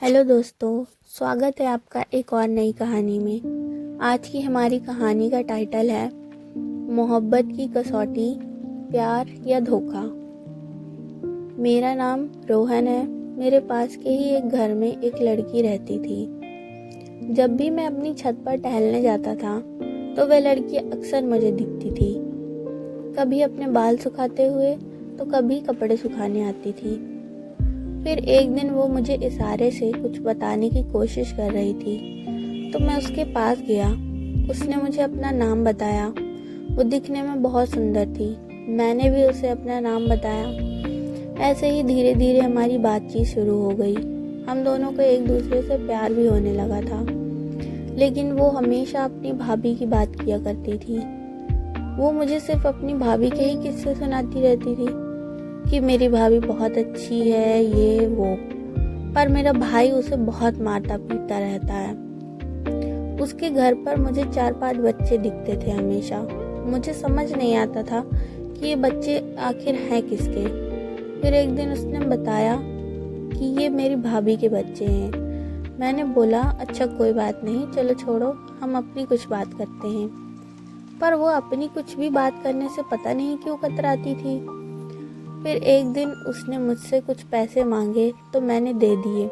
Hello दोस्तों, स्वागत है आपका एक और नई कहानी में। आज की हमारी कहानी का टाइटल है मोहब्बत की कसौटी, प्यार या धोखा। मेरा नाम रोहन है। मेरे पास के ही एक घर में एक लड़की रहती थी। जब भी मैं अपनी छत पर टहलने जाता था तो वह लड़की अक्सर मुझे दिखती थी, कभी अपने बाल सुखाते हुए तो कभी कपड़े सुखाने आती थी। फिर एक दिन वो मुझे इशारे से कुछ बताने की कोशिश कर रही थी तो मैं उसके पास गया। उसने मुझे अपना नाम बताया। वो दिखने में बहुत सुंदर थी। मैंने भी उसे अपना नाम बताया। ऐसे ही धीरे धीरे हमारी बातचीत शुरू हो गई। हम दोनों को एक दूसरे से प्यार भी होने लगा था। लेकिन वो हमेशा अपनी भाभी की बात किया करती थी। वो मुझे सिर्फ अपनी भाभी के ही किस्से सुनाती रहती थी कि मेरी भाभी बहुत अच्छी है, ये वो। पर मेरा भाई उसे बहुत मारता पीटता रहता है। उसके घर पर मुझे 4-5 बच्चे दिखते थे हमेशा। मुझे समझ नहीं आता था कि ये बच्चे आखिर हैं किसके। फिर एक दिन उसने बताया कि ये मेरी भाभी के बच्चे हैं। मैंने बोला अच्छा कोई बात नहीं, चलो छोड़ो, हम अपनी कुछ बात करते हैं। पर वो अपनी कुछ भी बात करने से पता नहीं क्यों कतराती थी। फिर एक दिन उसने मुझसे कुछ पैसे मांगे तो मैंने दे दिए।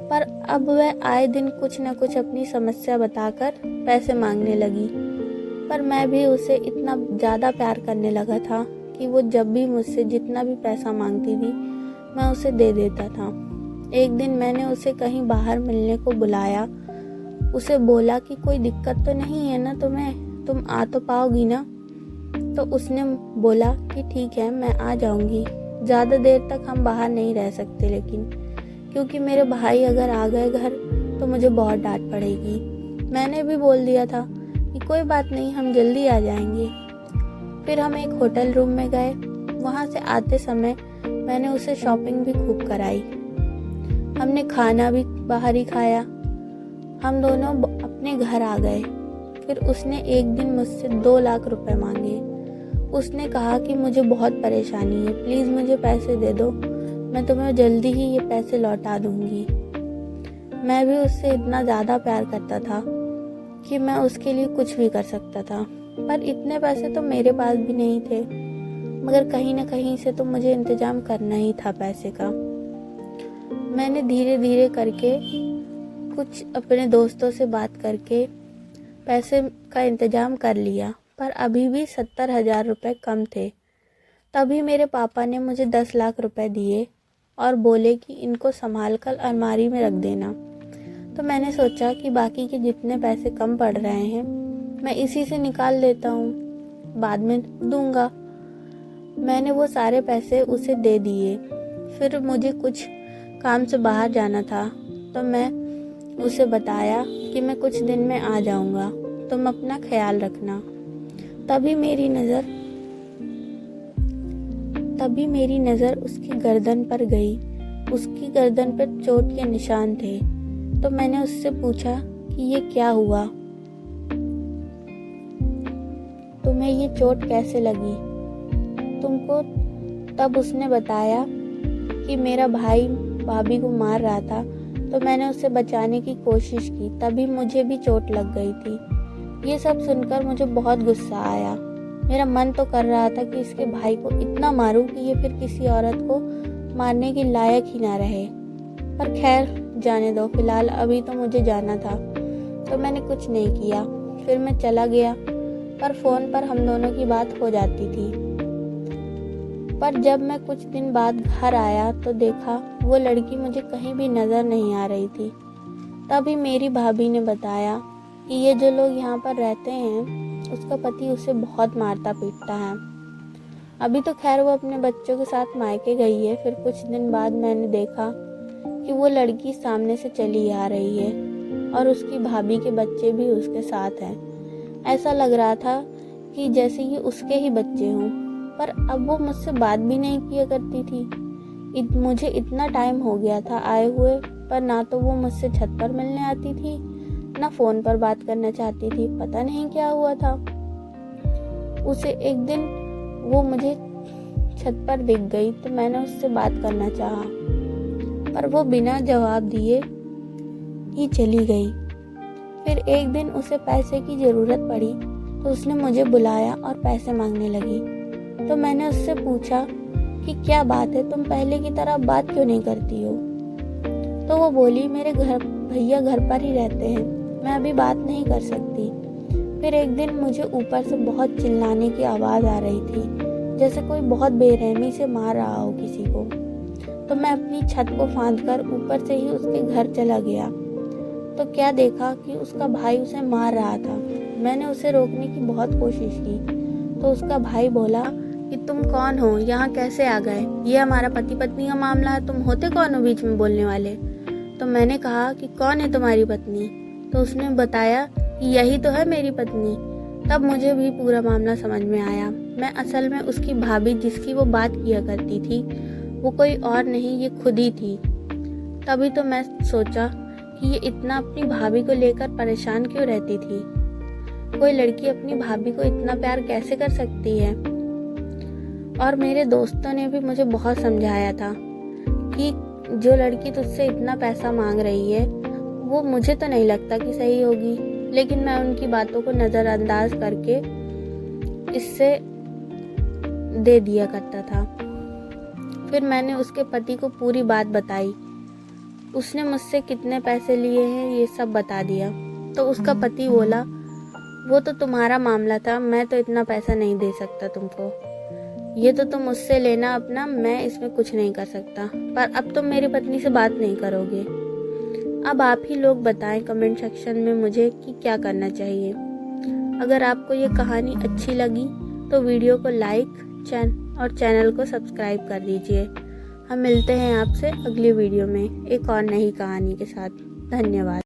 पर अब वह आए दिन कुछ न कुछ अपनी समस्या बताकर पैसे मांगने लगी। पर मैं भी उसे इतना ज़्यादा प्यार करने लगा था कि वो जब भी मुझसे जितना भी पैसा मांगती थी मैं उसे दे देता था। एक दिन मैंने उसे कहीं बाहर मिलने को बुलाया। उसे बोला कि कोई दिक्कत तो नहीं है ना तुम्हें, तुम आ तो पाओगी ना। तो उसने बोला कि ठीक है, मैं आ जाऊंगी। ज़्यादा देर तक हम बाहर नहीं रह सकते लेकिन, क्योंकि मेरे भाई अगर आ गए घर तो मुझे बहुत डांट पड़ेगी। मैंने भी बोल दिया था कि कोई बात नहीं, हम जल्दी आ जाएंगे। फिर हम एक होटल रूम में गए। वहाँ से आते समय मैंने उसे शॉपिंग भी खूब कराई। हमने खाना भी बाहर ही खाया। हम दोनों अपने घर आ गए। फिर उसने एक दिन मुझसे 2 लाख रुपए मांगे। उसने कहा कि मुझे बहुत परेशानी है, प्लीज़ मुझे पैसे दे दो, मैं तुम्हें जल्दी ही ये पैसे लौटा दूंगी। मैं भी उससे इतना ज़्यादा प्यार करता था कि मैं उसके लिए कुछ भी कर सकता था। पर इतने पैसे तो मेरे पास भी नहीं थे, मगर कहीं ना कहीं से तो मुझे इंतज़ाम करना ही था पैसे का। मैंने धीरे धीरे करके कुछ अपने दोस्तों से बात करके पैसे का इंतज़ाम कर लिया, पर अभी भी 70,000 रुपये कम थे। तभी मेरे पापा ने मुझे 10 लाख रुपए दिए और बोले कि इनको संभाल कर अलमारी में रख देना। तो मैंने सोचा कि बाकी के जितने पैसे कम पड़ रहे हैं मैं इसी से निकाल लेता हूँ, बाद में दूंगा। मैंने वो सारे पैसे उसे दे दिए। फिर मुझे कुछ काम से बाहर जाना था तो मैं उसे बताया कि मैं कुछ दिन में आ जाऊंगा, तुम अपना ख्याल रखना। तभी मेरी नज़र उसकी गर्दन पर गई। उसकी गर्दन पर चोट के निशान थे। तो मैंने उससे पूछा कि ये क्या हुआ, तुम्हें ये चोट कैसे लगी तुमको। तब उसने बताया कि मेरा भाई भाभी को मार रहा था तो मैंने उसे बचाने की कोशिश की, तभी मुझे भी चोट लग गई थी। ये सब सुनकर मुझे बहुत गुस्सा आया। मेरा मन तो कर रहा था कि इसके भाई को इतना मारूं कि ये फिर किसी औरत को मारने के लायक ही ना रहे। पर खैर जाने दो, फिलहाल अभी तो मुझे जाना था तो मैंने कुछ नहीं किया। फिर मैं चला गया, पर फ़ोन पर हम दोनों की बात हो जाती थी। पर जब मैं कुछ दिन बाद घर आया तो देखा वो लड़की मुझे कहीं भी नज़र नहीं आ रही थी। तभी मेरी भाभी ने बताया कि ये जो लोग यहाँ पर रहते हैं उसका पति उसे बहुत मारता पीटता है। अभी तो खैर वो अपने बच्चों के साथ मायके गई है। फिर कुछ दिन बाद मैंने देखा कि वो लड़की सामने से चली आ रही है और उसकी भाभी के बच्चे भी उसके साथ हैं। ऐसा लग रहा था कि जैसे ये उसके ही बच्चे हों। पर अब वो मुझसे बात भी नहीं किया करती थी। मुझे इतना टाइम हो गया था आए हुए, पर ना तो वो मुझसे छत पर मिलने आती थी ना फ़ोन पर बात करना चाहती थी। पता नहीं क्या हुआ था उसे। एक दिन वो मुझे छत पर दिख गई तो मैंने उससे बात करना चाहा, पर वो बिना जवाब दिए ही चली गई। फिर एक दिन उसे पैसे की ज़रूरत पड़ी तो उसने मुझे बुलाया और पैसे मांगने लगी। तो मैंने उससे पूछा कि क्या बात है, तुम पहले की तरह बात क्यों नहीं करती हो? तो वो बोली, मेरे भैया घर पर ही रहते हैं, मैं अभी बात नहीं कर सकती। फिर एक दिन मुझे ऊपर से बहुत चिल्लाने की आवाज़ आ रही थी, जैसे कोई बहुत बेरहमी से मार रहा हो किसी को। तो मैं अपनी छत को फांदकर ऊपर से ही उसके घर चला गया। तो क्या देखा कि उसका भाई उसे मार रहा था। मैंने उसे रोकने की बहुत कोशिश की तो उसका भाई बोला कि तुम कौन हो, यहाँ कैसे आ गए? ये हमारा पति पत्नी का मामला है, तुम होते कौन हो बीच में बोलने वाले? तो मैंने कहा कि कौन है तुम्हारी पत्नी? तो उसने बताया कि यही तो है मेरी पत्नी। तब मुझे भी पूरा मामला समझ में आया। मैं असल में उसकी भाभी जिसकी वो बात किया करती थी, वो कोई और नहीं, ये खुद ही थी। तभी तो मैं सोचा कि ये इतना अपनी भाभी को लेकर परेशान क्यों रहती थी। कोई लड़की अपनी भाभी को इतना प्यार कैसे कर सकती है? और मेरे दोस्तों ने भी मुझे बहुत समझाया था कि जो लड़की तुझसे इतना पैसा मांग रही है वो मुझे तो नहीं लगता कि सही होगी, लेकिन मैं उनकी बातों को नज़रअंदाज करके इससे दे दिया करता था। फिर मैंने उसके पति को पूरी बात बताई। उसने मुझसे कितने पैसे लिए हैं ये सब बता दिया। तो उसका पति बोला, वो तो तुम्हारा मामला था, मैं तो इतना पैसा नहीं दे सकता तुमको, ये तो तुम मुझसे लेना अपना, मैं इसमें कुछ नहीं कर सकता। पर अब तुम मेरी पत्नी से बात नहीं करोगे। अब आप ही लोग बताएं कमेंट सेक्शन में मुझे कि क्या करना चाहिए। अगर आपको ये कहानी अच्छी लगी तो वीडियो को लाइक और चैनल को सब्सक्राइब कर दीजिए। हम मिलते हैं आपसे अगली वीडियो में एक और नई कहानी के साथ। धन्यवाद।